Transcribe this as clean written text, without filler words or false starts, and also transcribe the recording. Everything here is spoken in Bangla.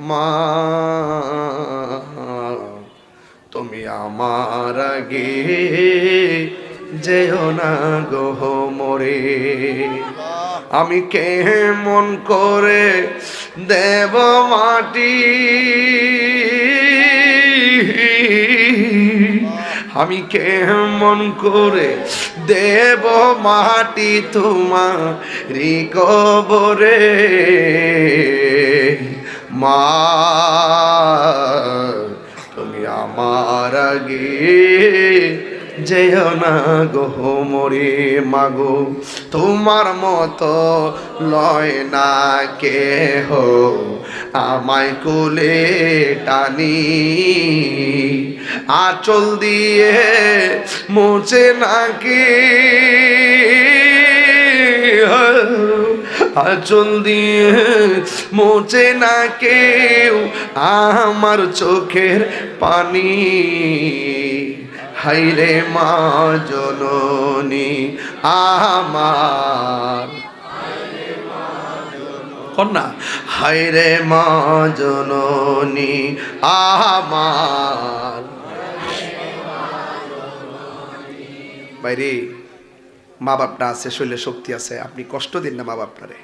মা তুমি আমার আগে যেও না গো মরে, আমি কেমন করে দেব মাটি, আমি কেমন করে দেব মাটি তোমারি কবরে। মা তুমি আমার আগে যেও না গো মরে। মাগো তোমার মতো লয় না কেহ আমায় কোলে টানি, আঁচল দিয়ে মুছে নাকি, আঁচল দিয়ে মুছে না কেউ আমার চোখের পানি। হাইরে মা জননী আমার, কন্যা হাইরে মা জননী আমার। বাইরে মা বাপটা আছে, শরীরে শক্তি আছে, আপনি কষ্ট দিন না মা বাপটারে।